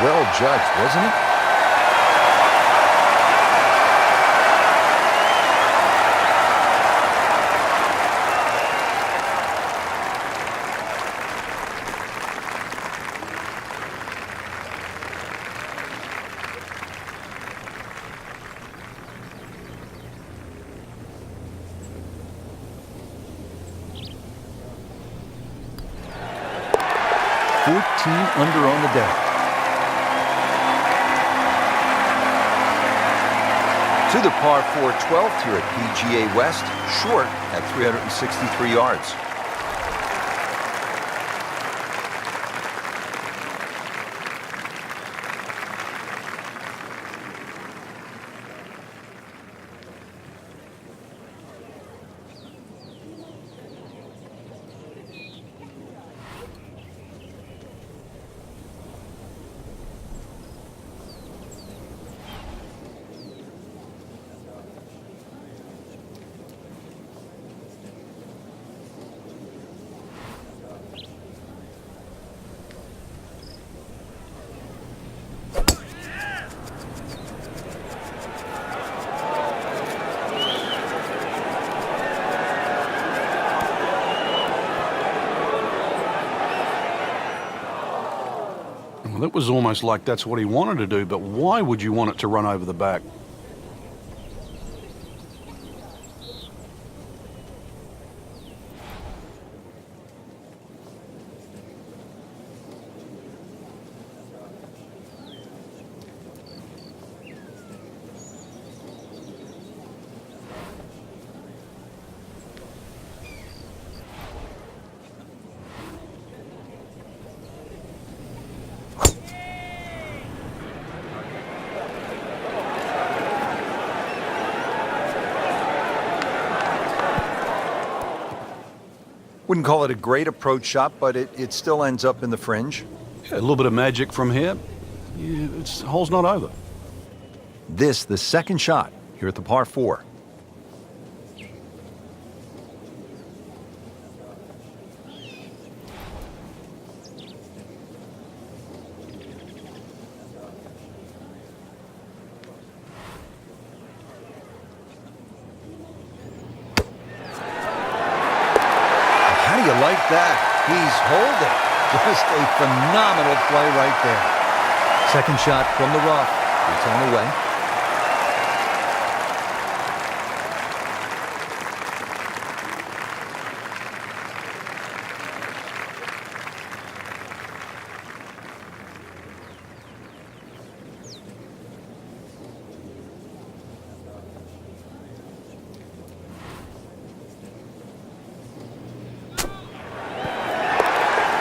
well judged, wasn't it? Under on the day. To the par 4 12th here at PGA West, short at 363 yards. Well, it was almost like that's what he wanted to do, but why would you want it to run over the back? Wouldn't call it a great approach shot, but it still ends up in the fringe. Yeah, a little bit of magic from here. Yeah, the hole's not over. This, the second shot here at the par 4. Like that. He's holding. Just a phenomenal play right there. Second shot from the rough. It's on the way.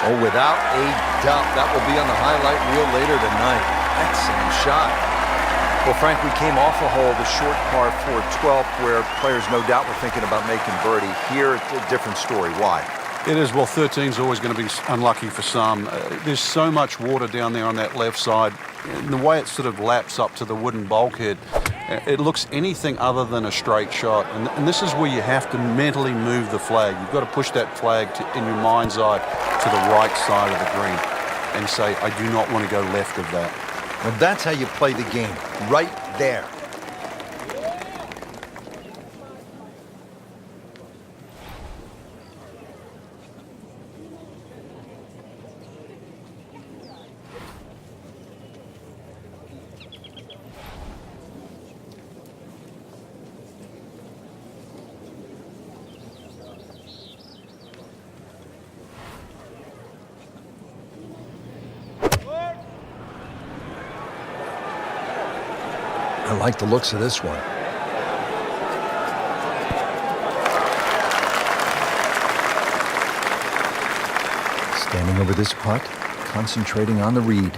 Oh, without a doubt, that will be on the highlight reel later tonight. Excellent shot. Well, Frank, we came off a hole, the short par 4 12th, where players no doubt were thinking about making birdie. Here, it's a different story. Why? It is. Well, 13's always going to be unlucky for some. There's so much water down there on that left side. And the way it sort of laps up to the wooden bulkhead, it looks anything other than a straight shot. And this is where you have to mentally move the flag. You've got to push that flag in your mind's eye to the right side of the green and say, I do not want to go left of that. Well, that's how you play the game, right there. I like the looks of this one. Standing over this putt, concentrating on the read.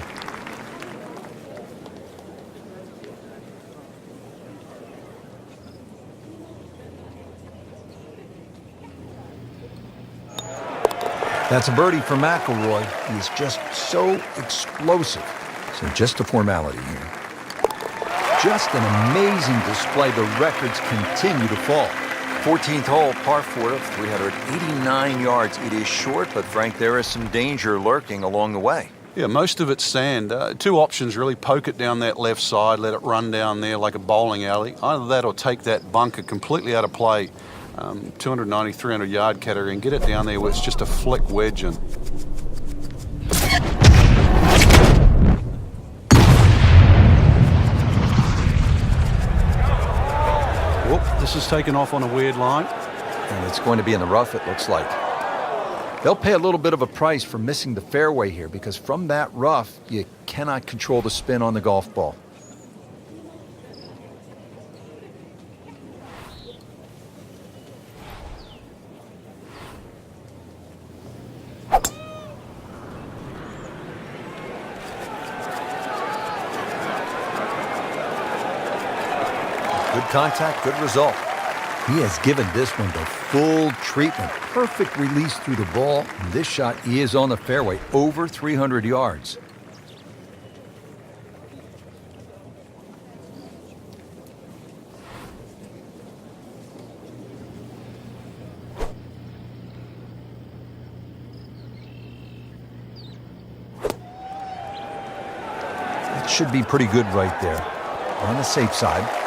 That's a birdie for McIlroy. He is just so explosive. So just a formality here. Just an amazing display. The records continue to fall. 14th hole, par 4 of 389 yards. It is short, but Frank, there is some danger lurking along the way. Yeah, most of it's sand. Two options really: poke it down that left side, let it run down there like a bowling alley. Either that or take that bunker completely out of play, 290, 300 yard category, and get it down there where it's just a flick wedge in. Whoop, this is taken off on a weird line. And it's going to be in the rough, it looks like. They'll pay a little bit of a price for missing the fairway here, because from that rough, you cannot control the spin on the golf ball. Good contact, good result. He has given this one the full treatment. Perfect release through the ball. And this shot is on the fairway, over 300 yards. That should be pretty good right there. On the safe side.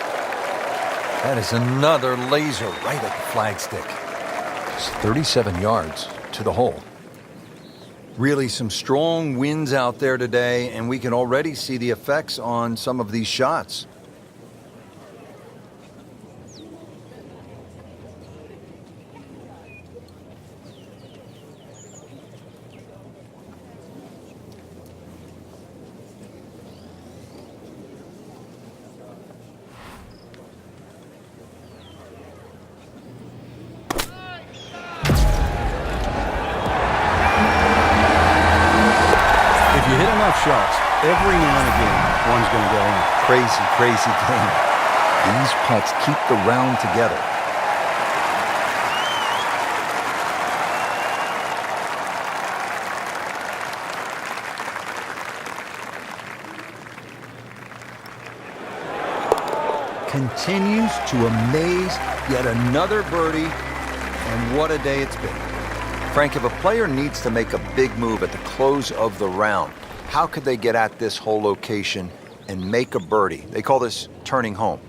That is another laser right at the flagstick. It's 37 yards to the hole. Really some strong winds out there today, and we can already see the effects on some of these shots. Shots. Every now and again, one's going to go in. Crazy, crazy game. These putts keep the round together. Continues to amaze. Yet another birdie. And what a day it's been. Frank, if a player needs to make a big move at the close of the round, how could they get at this whole location and make a birdie? They call this turning home.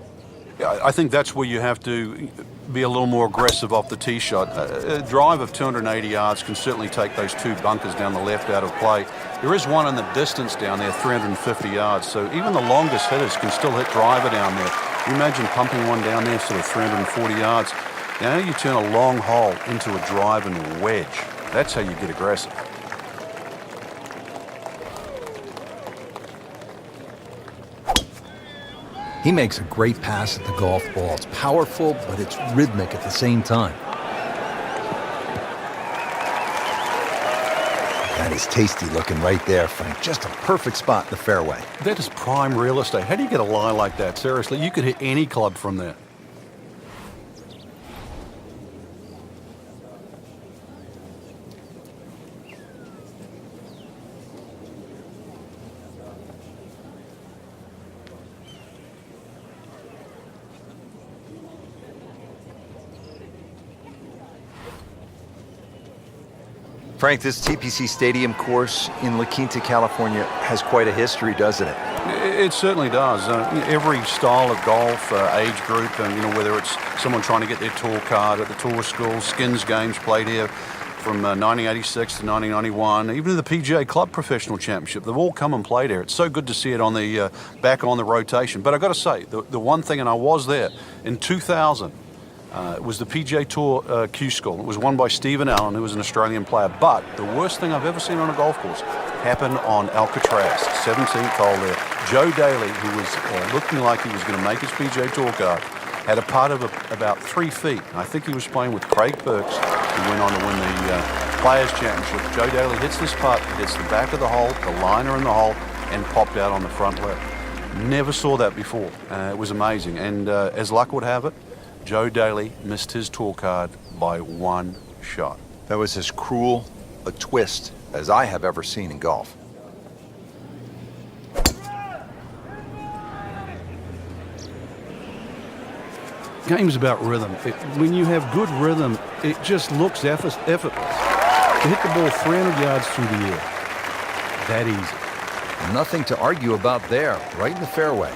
Yeah, I think that's where you have to be a little more aggressive off the tee shot. A drive of 280 yards can certainly take those two bunkers down the left out of play. There is one in the distance down there, 350 yards, so even the longest hitters can still hit driver down there. You imagine pumping one down there sort of 340 yards. Now you turn a long hole into a drive and a wedge. That's how you get aggressive. He makes a great pass at the golf ball. It's powerful, but it's rhythmic at the same time. That is tasty looking right there, Frank. Just a perfect spot in the fairway. That is prime real estate. How do you get a lie like that? Seriously, you could hit any club from there. Frank, this TPC Stadium course in La Quinta, California has quite a history, doesn't it? It certainly does. Every style of golf, age group, and whether it's someone trying to get their tour card at the tour school, skins games played here from 1986 to 1991, even the PGA Club Professional Championship, they've all come and played here. It's so good to see it on the back on the rotation. But I've got to say, the one thing, and I was there in 2000. It was the PGA Tour Q School. It was won by Stephen Allen, who was an Australian player. But the worst thing I've ever seen on a golf course happened on Alcatraz, 17th hole there. Joe Daly, who was looking like he was going to make his PGA Tour card, had a putt of about 3 feet. I think he was playing with Craig Burks, who went on to win the Players Championship. Joe Daly hits this putt, hits the back of the hole, the liner in the hole, and popped out on the front lip. Never saw that before. It was amazing. And as luck would have it, Joe Daly missed his tour card by one shot. That was as cruel a twist as I have ever seen in golf. Game's about rhythm. When you have good rhythm, it just looks effortless. To hit the ball 300 yards through the air. that easy. Nothing to argue about there, right in the fairway.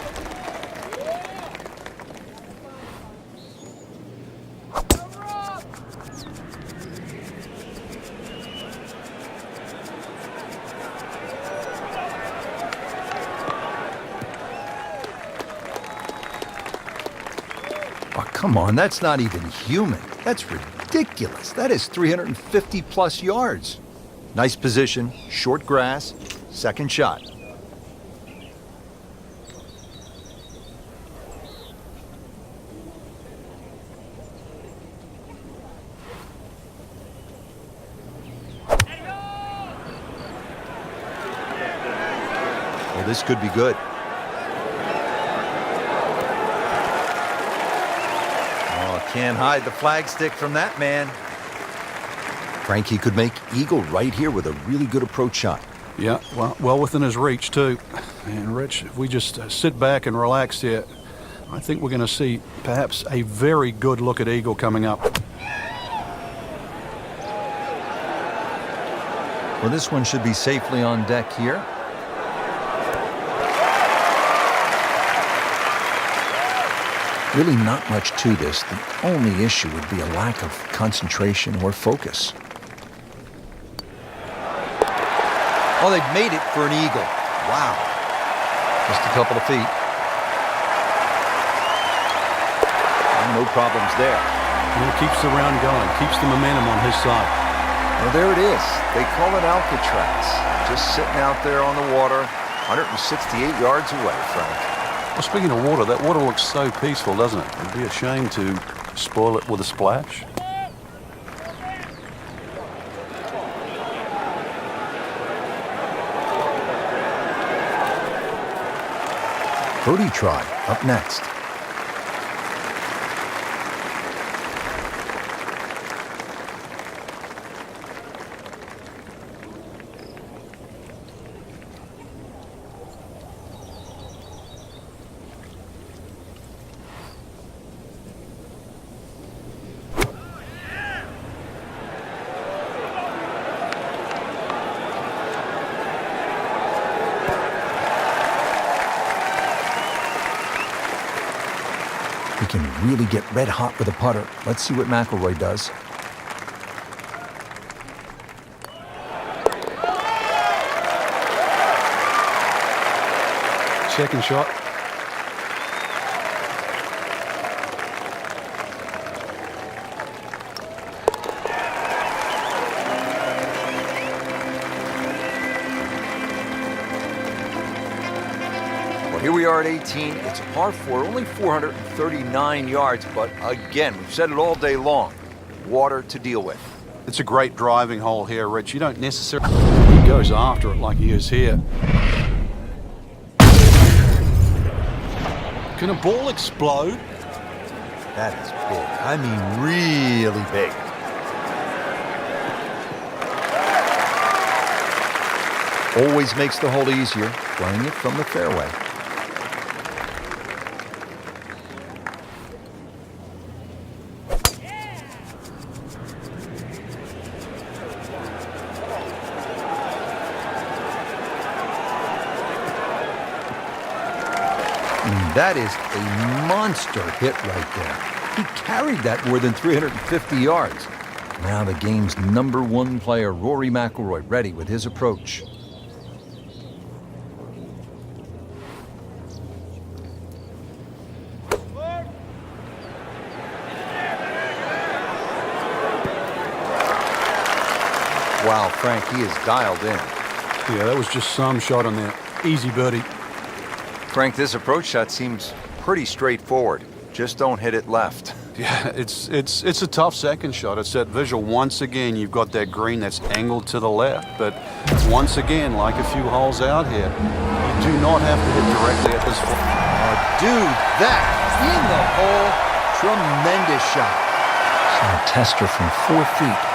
Oh, come on, that's not even human. That's ridiculous. That is 350 plus yards. Nice position, short grass, second shot. Well, this could be good. Can't hide the flagstick from that man. Frankie could make eagle right here with a really good approach shot. Yeah, well within his reach, too. And, Rich, if we just sit back and relax here, I think we're going to see perhaps a very good look at eagle coming up. Well, this one should be safely on deck here. Really not much to this. The only issue would be a lack of concentration or focus. Oh, they've made it for an eagle. Wow. Just a couple of feet. And no problems there. And it keeps the round going, keeps the momentum on his side. Well, there it is. They call it Alcatraz. Just sitting out there on the water, 168 yards away, Frank. Well, speaking of water, that water looks so peaceful, doesn't it? It'd be a shame to spoil it with a splash. Birdie try up next. He can really get red hot with a putter. Let's see what McIlroy does. Second shot. Here we are at 18. It's a par 4, only 439 yards, but again, we've said it all day long. Water to deal with. It's a great driving hole here, Rich. You don't necessarily... He goes after it like he is here. Can a ball explode? That is big. I mean, really big. Always makes the hole easier, playing it from the fairway. That is a monster hit right there. He carried that more than 350 yards. Now the game's #1 player, Rory McIlroy, ready with his approach. Wow, Frank, he is dialed in. Yeah, that was just some shot on there. Easy birdie. Frank, this approach shot seems pretty straightforward. Just don't hit it left. Yeah, it's a tough second shot. It's that visual. Once again, you've got that green that's angled to the left. But once again, like a few holes out here, you do not have to hit directly at this point. Oh, dude, that in the hole. Tremendous shot. So a tester from 4 feet.